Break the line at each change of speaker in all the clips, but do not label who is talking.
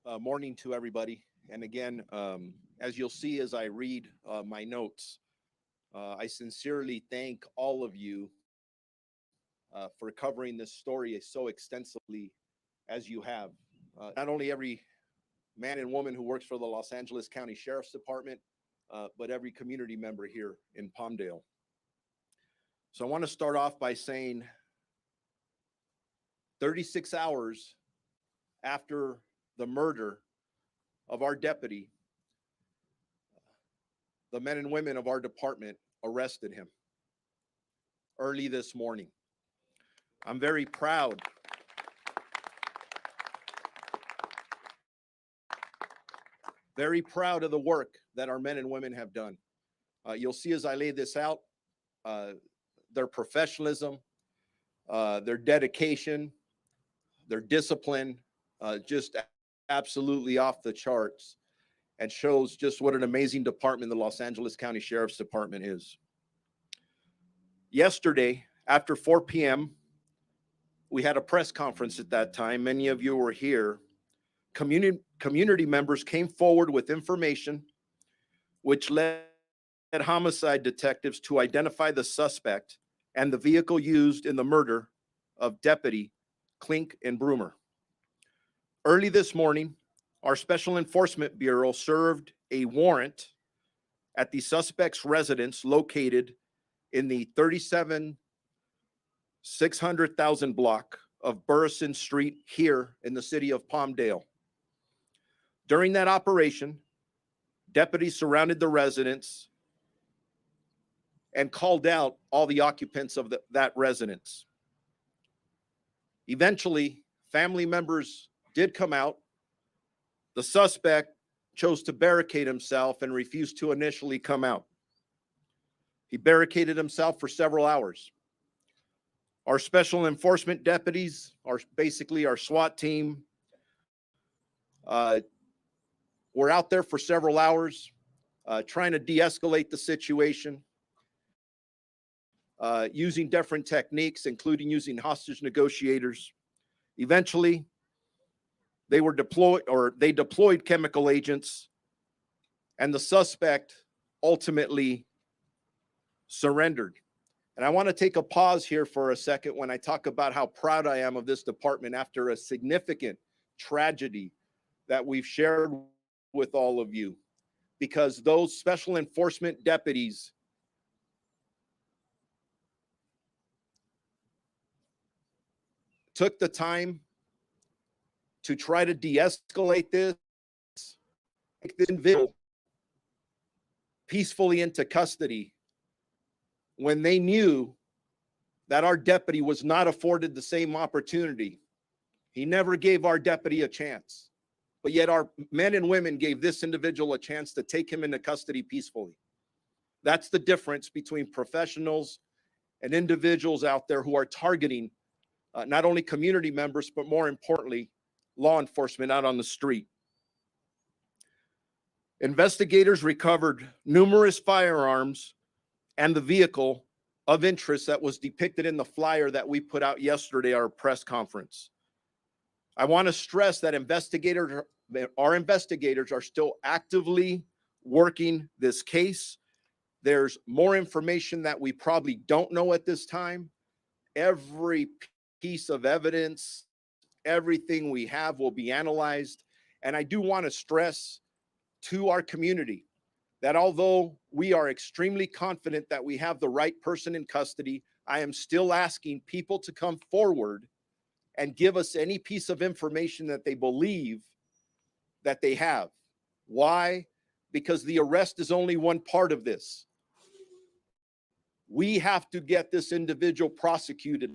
Morning to everybody. And again, as you'll see as I read my notes, I sincerely thank all of you for covering this story so extensively as you have. Not only every man and woman who works for the Los Angeles County Sheriff's Department, but every community member here in Palmdale. So I want to start off by saying 36 hours after the murder of our deputy, the men and women of our department arrested him early this morning. I'm very proud. Very proud of the work that our men and women have done. You'll see as I lay this out, their professionalism, their dedication, their discipline, just absolutely off the charts, and shows just what an amazing department the Los Angeles County Sheriff's Department is. Yesterday, after 4 p.m., we had a press conference at that time. Many of you were here. Community members came forward with information which led homicide detectives to identify the suspect and the vehicle used in the murder of Deputy Clinkunbroomer. Early this morning, our Special Enforcement Bureau served a warrant at the suspect's residence located in the 37,600,000 block of Burrison Street here in the city of Palmdale. During that operation, deputies surrounded the residence and called out all the occupants of that residence. Eventually, family members did come out. The suspect chose to barricade himself and refused to initially come out. He barricaded himself for several hours. Our special enforcement deputies, basically our SWAT team, were out there for several hours trying to de-escalate the situation, using different techniques, including using hostage negotiators. Eventually, they deployed chemical agents, and the suspect ultimately surrendered. And I want to take a pause here for a second when I talk about how proud I am of this department after a significant tragedy that we've shared with all of you, because those special enforcement deputies took the time to try to de-escalate this, take this individual peacefully into custody when they knew that our deputy was not afforded the same opportunity. He never gave our deputy a chance, but yet our men and women gave this individual a chance to take him into custody peacefully. That's the difference between professionals and individuals out there who are targeting not only community members, but more importantly, law enforcement out on the street. Investigators recovered numerous firearms and the vehicle of interest that was depicted in the flyer that we put out yesterday, our press conference. I want to stress that our investigators are still actively working this case. There's more information that we probably don't know at this time. Every piece of evidence, everything we have will be analyzed. And I do want to stress to our community that although we are extremely confident that we have the right person in custody, I am still asking people to come forward and give us any piece of information that they believe that they have. Why? Because the arrest is only one part of this. We have to get this individual prosecuted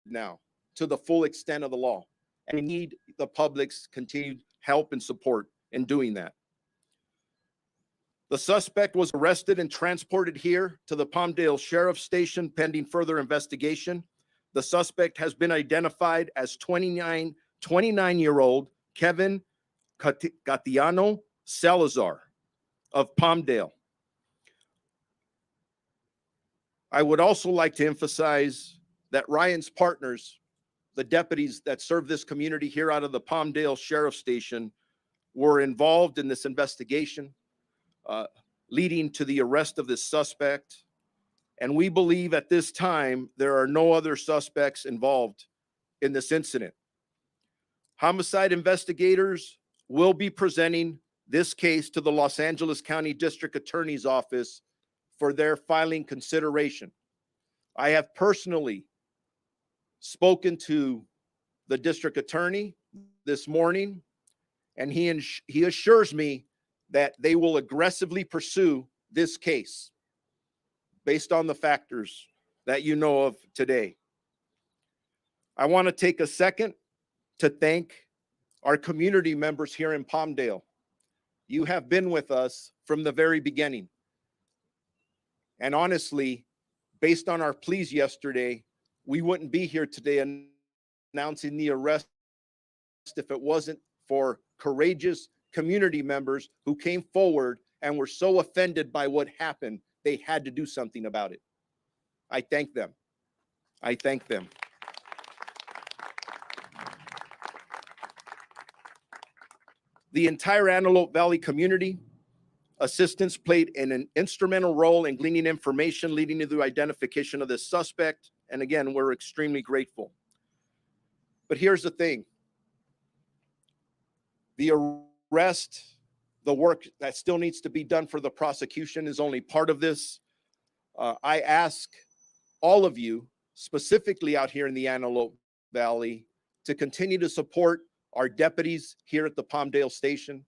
now to the full extent of the law. And we need the public's continued help and support in doing that. The suspect was arrested and transported here to the Palmdale Sheriff's Station pending further investigation. The suspect has been identified as 29-year-old Kevin Gatiano Salazar of Palmdale. I would also like to emphasize that Ryan's partners, the deputies that serve this community here out of the Palmdale Sheriff's Station were involved in this investigation, leading to the arrest of this suspect. And we believe at this time there are no other suspects involved in this incident. Homicide investigators will be presenting this case to the Los Angeles County District Attorney's Office for their filing consideration. I have personally spoken to the district attorney this morning, and he assures me that they will aggressively pursue this case based on the factors that you know of today. I want to take a second to thank our community members here in Palmdale. You have been with us from the very beginning. And honestly, based on our pleas yesterday, we wouldn't be here today announcing the arrest if it wasn't for courageous community members who came forward and were so offended by what happened, they had to do something about it. I thank them. I thank them. The entire Antelope Valley community assistance played an instrumental role in gleaning information leading to the identification of this suspect. And again, we're extremely grateful. But here's the thing. The arrest, the work that still needs to be done for the prosecution is only part of this. I ask all of you, specifically out here in the Antelope Valley, to continue to support our deputies here at the Palmdale Station,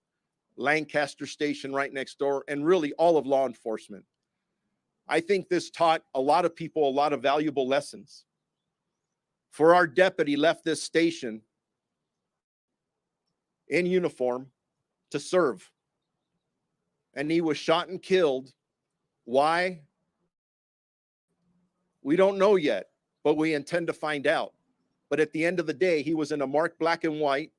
Lancaster Station right next door, and really all of law enforcement. I think this taught a lot of people a lot of valuable lessons. For our deputy left this station in uniform to serve, and he was shot and killed. Why? We don't know yet, but we intend to find out. But at the end of the day, he was in a marked black and white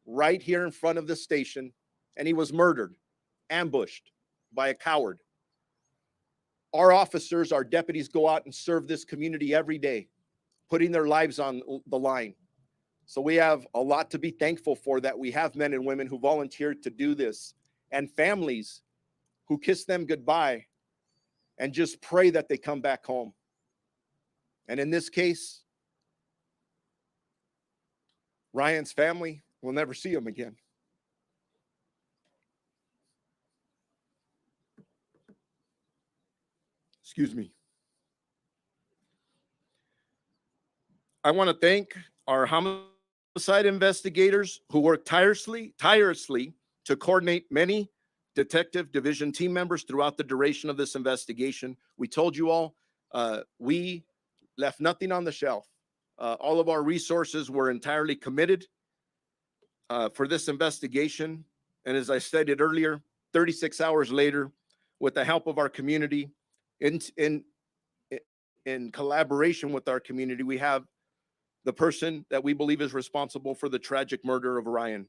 right here in front of the station, and he was murdered, ambushed by a coward. Our officers, our deputies go out and serve this community every day, putting their lives on the line. So we have a lot to be thankful for, that we have men and women who volunteered to do this, and families who kiss them goodbye and just pray that they come back home. And in this case, Ryan's family will never see him again. Excuse me. I want to thank our homicide investigators who worked tirelessly to coordinate many detective division team members throughout the duration of this investigation. We told you all, we left nothing on the shelf. All of our resources were entirely committed for this investigation. And as I stated earlier, 36 hours later, with the help of our community, in collaboration with our community, we have the person that we believe is responsible for the tragic murder of Ryan.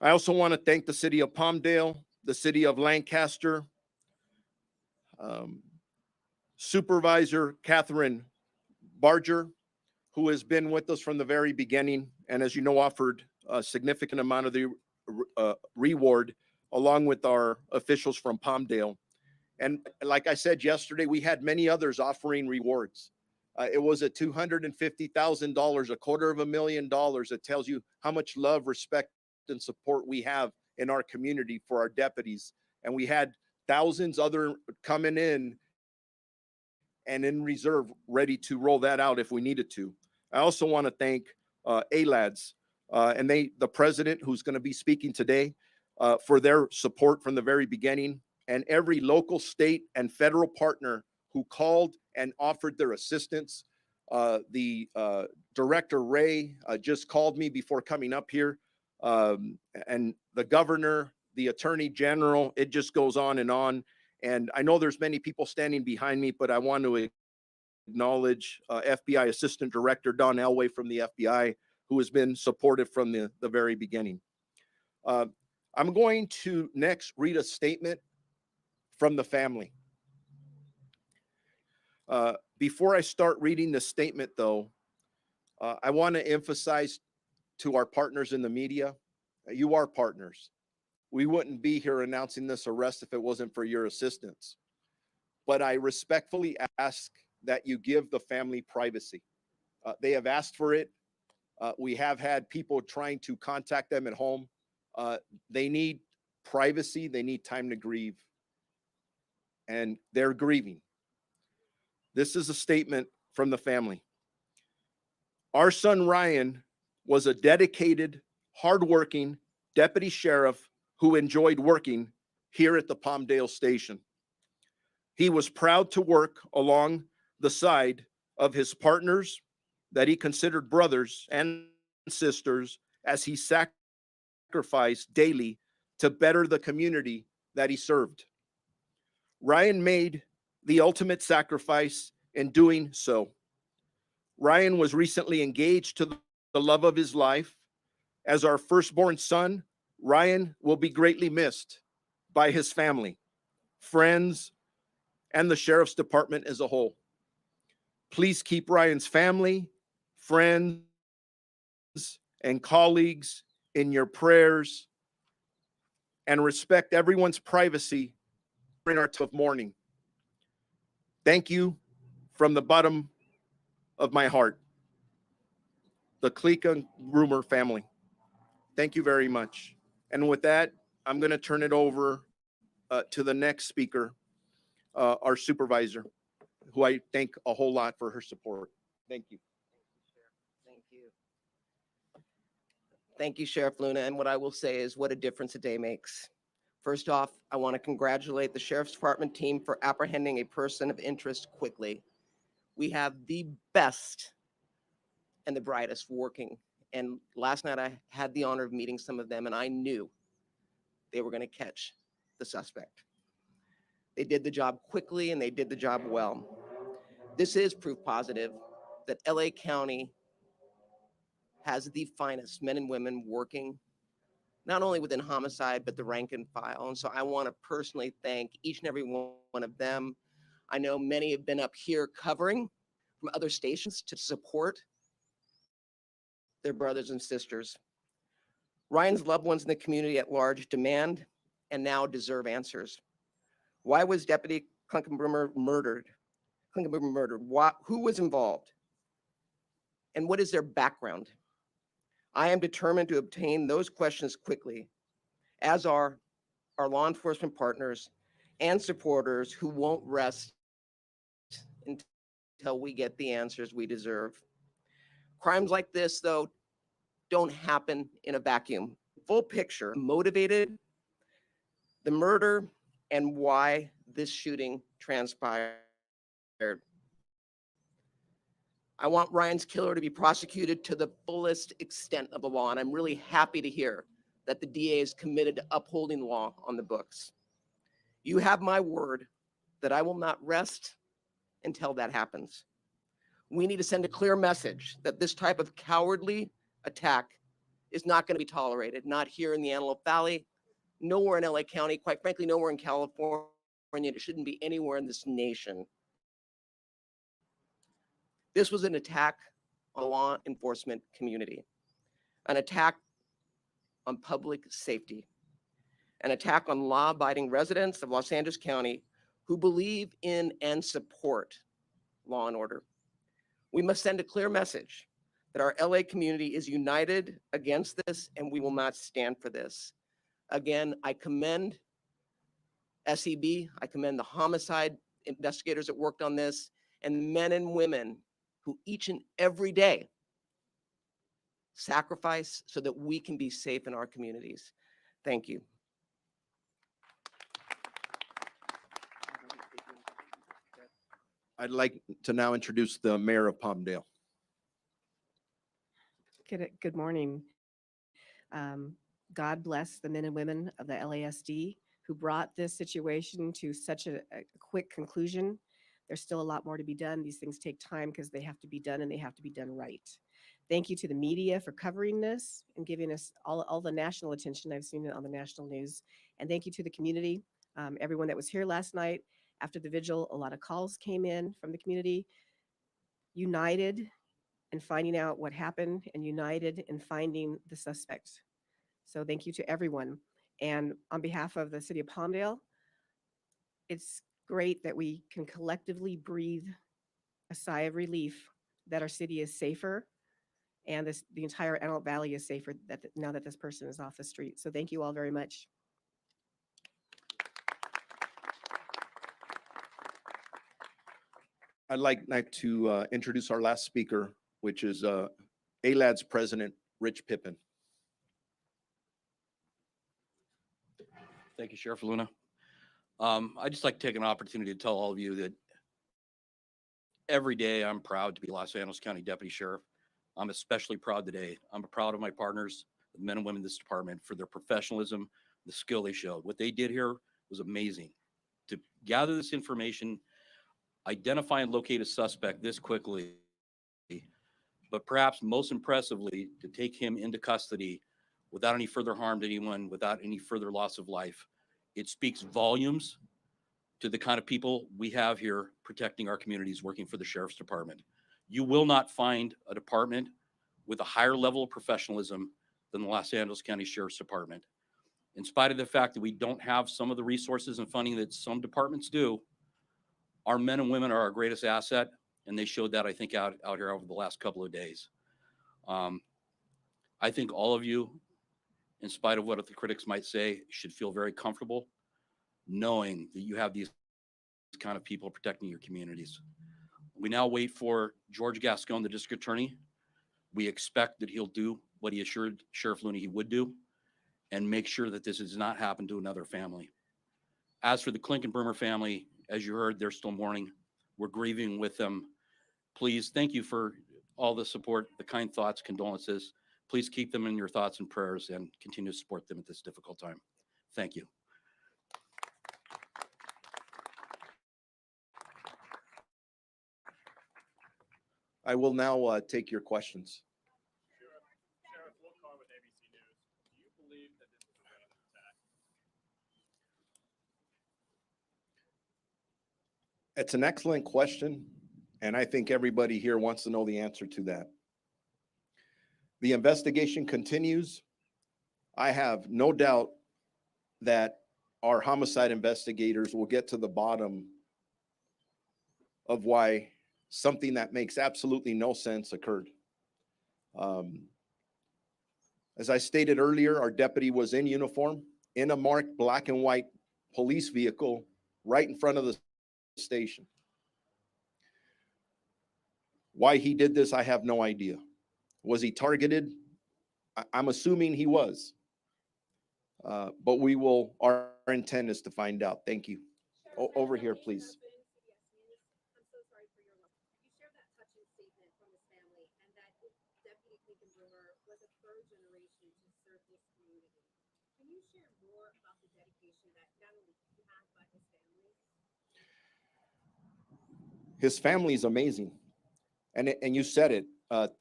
I also want to thank the city of Palmdale, the city of Lancaster, Supervisor Catherine Barger, who has been with us from the very beginning, and as you know, offered a significant amount of the reward, along with our officials from Palmdale. And like I said yesterday, we had many others offering rewards. It was at $250,000, $250,000. It tells you how much love, respect, and support we have in our community for our deputies. And we had thousands other coming in and in reserve, ready to roll that out if we needed to. I also want to thank ALADS and the president, who's going to be speaking today, for their support from the very beginning, and every local, state, and federal partner who called and offered their assistance. The Director Ray just called me before coming up here, and the governor, the attorney general, it just goes on. And I know there's many people standing behind me, but I want to acknowledge FBI Assistant Director Don Elway from the FBI, who has been supportive from the very beginning. I'm going to next read a statement from the family. Before I start reading the statement, though, I want to emphasize to our partners in the media, you are partners. We wouldn't be here announcing this arrest if it wasn't for your assistance. But I respectfully ask that you give the family privacy. They have asked for it. We have had people trying to contact them at home. They need privacy. They need time to grieve. And they're grieving. This is a statement from the family. Our son Ryan was a dedicated, hardworking deputy sheriff who enjoyed working here at the Palmdale station. He was proud to work along the side of his partners that he considered brothers and sisters as he sacrificed daily to better the community that he served. Ryan made the ultimate sacrifice in doing so. Ryan was recently engaged to the love of his life. As our firstborn son, Ryan will be greatly missed by his family, friends, and the sheriff's department as a whole. Please keep Ryan's family, friends, and colleagues in your prayers and respect everyone's privacy during our time of mourning. Thank you from the bottom of my heart. The Clinkunbroomer family. Thank you very much. And with that, I'm going to turn it over to the next speaker, our supervisor, who I thank a whole lot for her support. Thank you.
Thank you. Thank you, Sheriff Luna. And what I will say is what a difference a day makes. First off, I want to congratulate the Sheriff's Department team for apprehending a person of interest quickly. We have the best and the brightest working. And last night I had the honor of meeting some of them, and I knew they were going to catch the suspect. They did the job quickly and they did the job well. This is proof positive that LA County has the finest men and women working not only within homicide, but the rank and file. And so I want to personally thank each and every one of them. I know many have been up here covering from other stations to support their brothers and sisters. Ryan's loved ones in the community at large demand and now deserve answers. Why was Deputy Clinkunbroomer murdered? Who was involved? And what is their background? I am determined to obtain those questions quickly, as are our law enforcement partners and supporters who won't rest until we get the answers we deserve. Crimes like this, though, don't happen in a vacuum. Full picture, motivated, the murder, and why this shooting transpired. I want Ryan's killer to be prosecuted to the fullest extent of the law, and I'm really happy to hear that the DA is committed to upholding law on the books. You have my word that I will not rest until that happens. We need to send a clear message that this type of cowardly attack is not going to be tolerated, not here in the Antelope Valley, nowhere in LA County, quite frankly, nowhere in California. It shouldn't be anywhere in this nation. This was an attack on the law enforcement community, an attack on public safety, an attack on law-abiding residents of Los Angeles County who believe in and support law and order. We must send a clear message that our LA community is united against this, and we will not stand for this. Again, I commend SEB, I commend the homicide investigators that worked on this, and the men and women who each and every day sacrifice so that we can be safe in our communities. Thank you.
I'd like to now introduce the mayor of Palmdale.
Good morning. God bless the men and women of the LASD who brought this situation to such a quick conclusion. There's still a lot more to be done. These things take time because they have to be done and they have to be done right. Thank you to the media for covering this and giving us all the national attention. I've seen it on the national news. And thank you to the community, everyone that was here last night, After the vigil, a lot of calls came in from the community, united in finding out what happened and united in finding the suspect. So thank you to everyone. And on behalf of the city of Palmdale, it's great that we can collectively breathe a sigh of relief that our city is safer and the entire Antelope Valley is safer now that this person is off the street. So thank you all very much.
I'd like to introduce our last speaker, which is ALAD's president, Rich Pippin.
Thank you, Sheriff Luna. I'd just like to take an opportunity to tell all of you that every day I'm proud to be Los Angeles County Deputy Sheriff. I'm especially proud today. I'm proud of my partners, the men and women in this department, for their professionalism, the skill they showed. What they did here was amazing. To gather this information, identify and locate a suspect this quickly, but perhaps most impressively, to take him into custody without any further harm to anyone, without any further loss of life. It speaks volumes to the kind of people we have here protecting our communities, working for the Sheriff's Department. You will not find a department with a higher level of professionalism than the Los Angeles County Sheriff's Department. In spite of the fact that we don't have some of the resources and funding that some departments do, our men and women are our greatest asset, and they showed that, I think, out here over the last couple of days. I think all of you, in spite of what the critics might say, should feel very comfortable knowing that you have these kind of people protecting your communities. We now wait for George Gascon, the district attorney. We expect that he'll do what he assured Sheriff Looney he would do and make sure that this does not happen to another family. As for the Clinkunbroomer family, as you heard, they're still mourning. We're grieving with them. Please, thank you for all the support, the kind thoughts, condolences. Please keep them in your thoughts and prayers and continue to support them at this difficult time. Thank you.
I will now take your questions.
Sheriff, Will Carr with ABC News. Do you believe that this is a random attack?
It's an excellent question, and I think everybody here wants to know the answer to that. The investigation continues. I have no doubt that our homicide investigators will get to the bottom of why something that makes absolutely no sense occurred. As I stated earlier, our deputy was in uniform, in a marked black and white police vehicle right in front of the station. Why he did this, I have no idea. Was he targeted? I'm assuming he was. But our intent is to find out. Thank you. Over here, please.
I'm so sorry for your loss. You shared that touching statement from his family and that Deputy Clinkunbroomer was a third generation to serve this community. Can you share more about the dedication that not only he had, but his family?
His family is amazing. And you said it,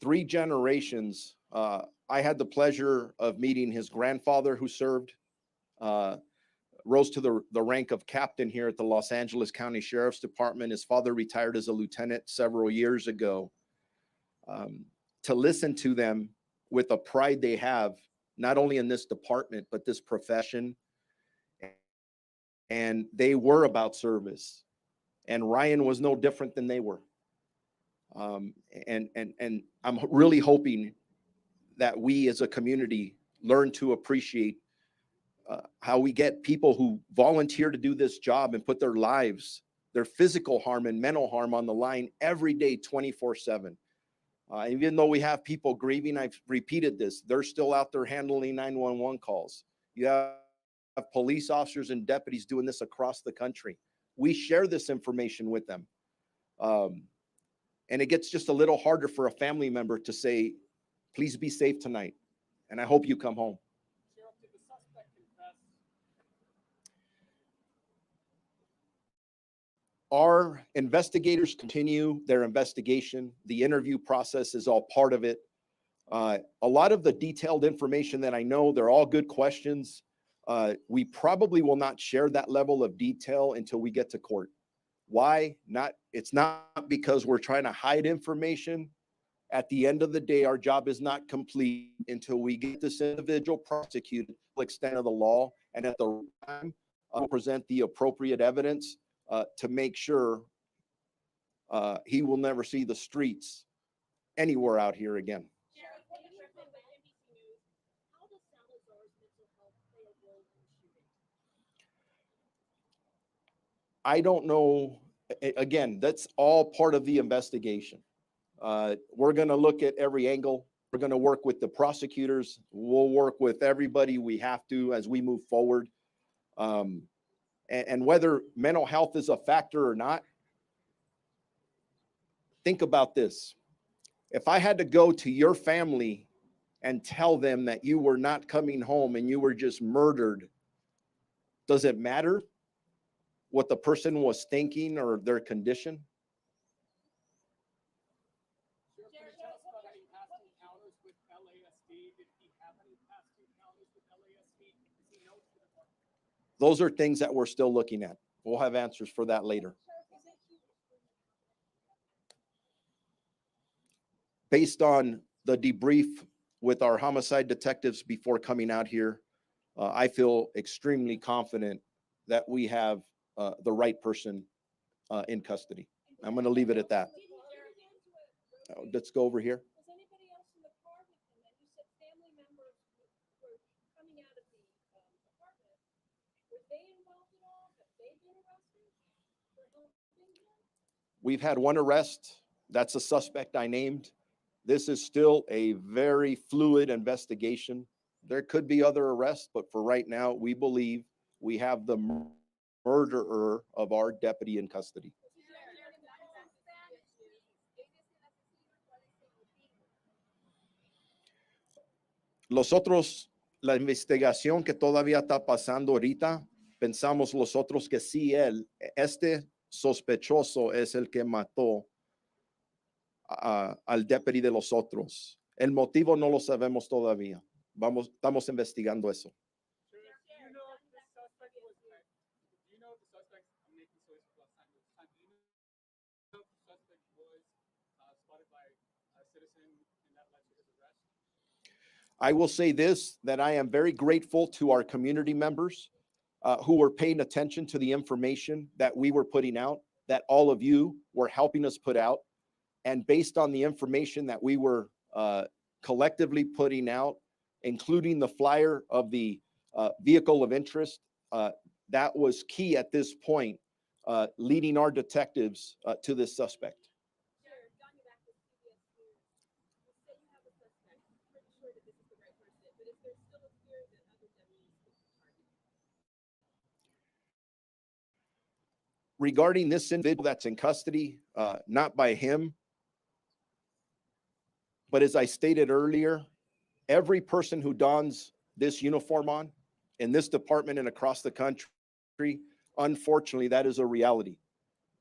3 generations. I had the pleasure of meeting his grandfather who served, rose to the rank of captain here at the Los Angeles County Sheriff's Department. His father retired as a lieutenant several years ago. To listen to them with the pride they have, not only in this department, but this profession. And they were about service. And Ryan was no different than they were. And I'm really hoping that we as a community learn to appreciate how we get people who volunteer to do this job and put their lives, their physical harm and mental harm on the line every day, 24/7. Even though we have people grieving, I've repeated this, they're still out there handling 911 calls. You have police officers and deputies doing this across the country. We share this information with them. And it gets just a little harder for a family member to say, please be safe tonight. And I hope you come home.
Sheriff, did the suspect confess?
Our investigators continue their investigation. The interview process is all part of it. A lot of the detailed information that I know, they're all good questions. We probably will not share that level of detail until we get to court. Why? It's not because we're trying to hide information. At the end of the day, our job is not complete until we get this individual prosecuted to the extent of the law, and at the time, present the appropriate evidence to make sure he will never see the streets anywhere out here again.
Sheriff, when you were with NBC News, how does Salazar's mental health play a role in the shooting?
I don't know. Again, that's all part of the investigation. We're going to look at every angle. We're going to work with the prosecutors. We'll work with everybody we have to as we move forward. And whether mental health is a factor or not, think about this. If I had to go to your family and tell them that you were not coming home and you were just murdered, does it matter what the person was thinking or their condition?
Sheriff, can you tell us about any past encounters with LASD? Did he have any past encounters with LASD? Does he know the department?
Those are things that we're still looking at. We'll have answers for that later. Based on the debrief with our homicide detectives before coming out here, I feel extremely confident that we have the right person in custody. I'm going to leave it at that. Let's go over here.
Was anybody else in the car with him? And you said family members were coming out of the apartment. Were they involved at all? Have they been arrested for helping him?
We've had one arrest. That's a suspect I named. This is still a very fluid investigation. There could be other arrests, but for right now, we believe we have the murderer of our deputy in custody. Los otros, la investigación que todavía está pasando ahorita, pensamos los otros que sí, este sospechoso es el que mató al deputy de los otros. El motivo no lo sabemos todavía. Estamos investigando eso.
Sheriff, do you know if the suspect was, do you know if the suspect, I'm making so it's last time, do you know if the suspect was spotted by a citizen and that led to his arrest?
I will say this, that I am very grateful to our community members who were paying attention to the information that we were putting out, that all of you were helping us put out. And based on the information that we were collectively putting out, including the flyer of the vehicle of interest, that was key at this point, leading our detectives to this suspect.
Sheriff, Johnny back with CBS News. You say you have a suspect. Pretty sure that this is the right person, but is there still a fear that other deputies could be targeted?
Regarding this individual that's in custody, not by him, but as I stated earlier, every person who dons this uniform on in this department and across the country, unfortunately, that is a reality.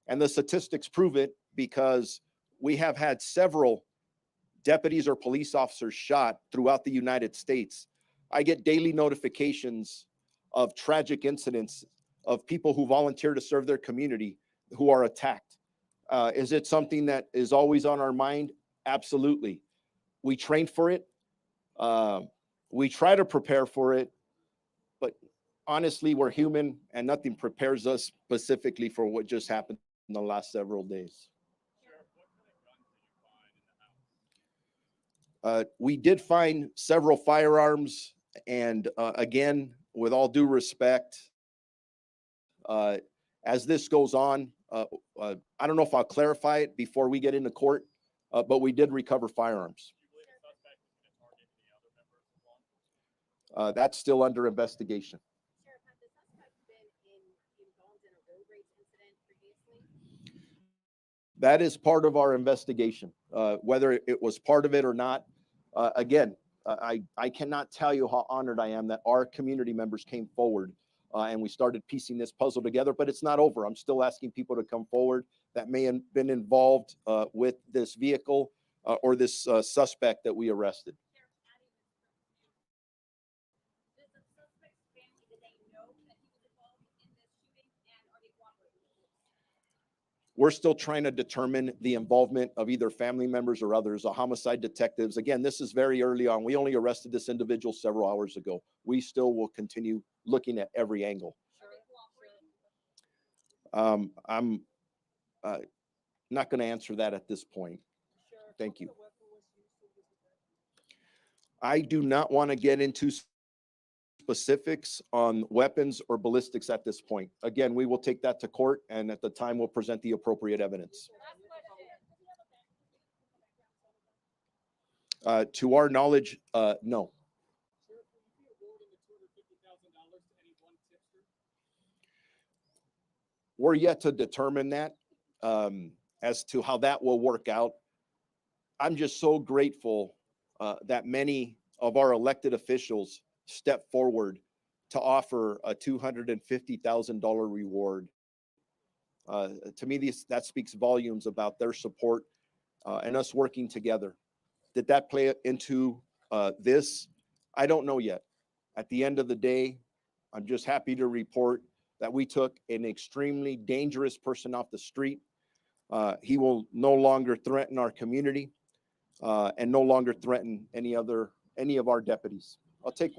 And the statistics prove it because we have had several deputies or police officers shot throughout the United States. I get daily notifications of tragic incidents of people who volunteer to serve their community who are attacked. Is it something that is always on our mind? Absolutely. We train for it. We try to prepare for it, but honestly, we're human and nothing prepares us specifically for what just happened in the last several days.
Sheriff, what kind of guns did you find in the house?
We did find several firearms, and again, with all due respect, as this goes on, I don't know if I'll clarify it before we get into court, but we did recover firearms.
Do you believe the suspect is going to target any other members of law enforcement?
That's still under investigation.
Sheriff, had the suspect been involved in a road rage incident previously?
That is part of our investigation, whether it was part of it or not. Again, I cannot tell you how honored I am that our community members came forward and we started piecing this puzzle together, but it's not over. I'm still asking people to come forward that may have been involved with this vehicle or this suspect that we arrested.
Does the suspect's family, did they know that he was involved in this shooting, and are they cooperating with police?
We're still trying to determine the involvement of either family members or others, the homicide detectives. Again, this is very early on. We only arrested this individual several hours ago. We still will continue looking at every angle. I'm not going to answer that at this point. Thank you. I do not want to get into specifics on weapons or ballistics at this point. Again, we will take that to court, and at the time we'll present the appropriate evidence. To our knowledge, no. We're yet to determine that as to how that will work out. I'm just so grateful that many of our elected officials step forward to offer a $250,000 reward. To me, that speaks volumes about their support and us working together. Did that play into this? I don't know yet. At the end of the day, I'm just happy to report that we took an extremely dangerous person off the street. He will no longer threaten our community and no longer threaten any of our deputies. I'll take.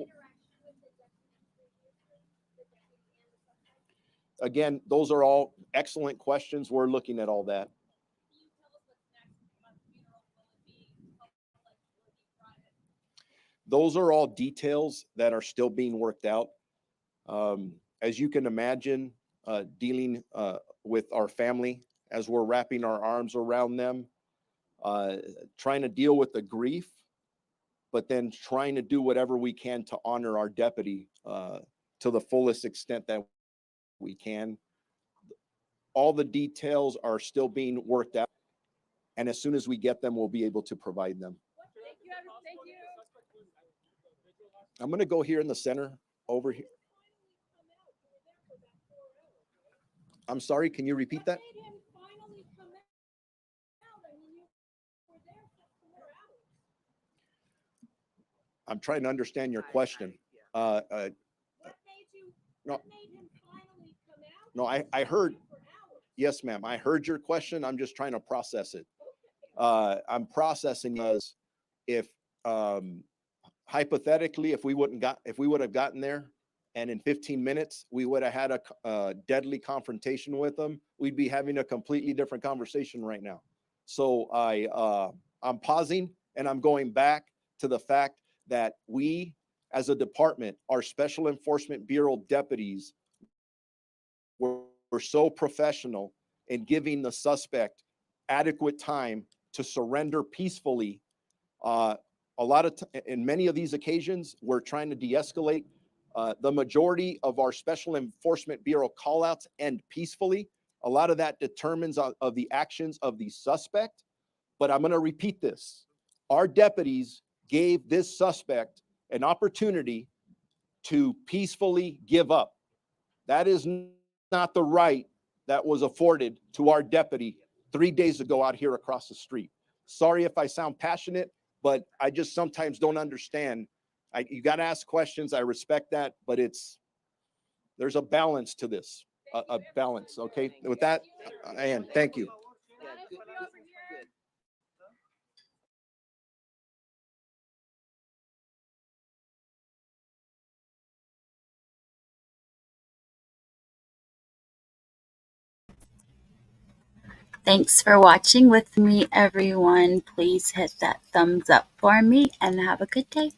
Again, those are all excellent questions. We're looking at all that. Those are all details that are still being worked out. As you can imagine, dealing with our family as we're wrapping our arms around them, trying to deal with the grief, but then trying to do whatever we can to honor our deputy to the fullest extent that we can. All the details are still being worked out, and as soon as we get them, we'll be able to provide them. I'm going to go here in the center over here. I'm sorry, can you repeat that? I'm trying to understand your question. No, I heard. Yes, ma'am. I heard your question. I'm just trying to process it. I'm processing as if hypothetically, if we would have gotten there and in 15 minutes we would have had a deadly confrontation with them, we'd be having a completely different conversation right now. So I'm pausing and I'm going back to the fact that we, as a department, our Special Enforcement Bureau deputies were so professional in giving the suspect adequate time to surrender peacefully. In many of these occasions, we're trying to de-escalate. The majority of our Special Enforcement Bureau callouts end peacefully. A lot of that determines of the actions of the suspect. But I'm going to repeat this. Our deputies gave this suspect an opportunity to peacefully give up. That is not the right that was afforded to our deputy 3 days ago out here across the street. Sorry if I sound passionate, but I just sometimes don't understand. You got to ask questions. I respect that, but there's a balance to this, a balance. Okay. With that, Ann, thank you.
Yeah, good.
Thanks for watching with me, everyone. Please hit that thumbs up for me and have a good day.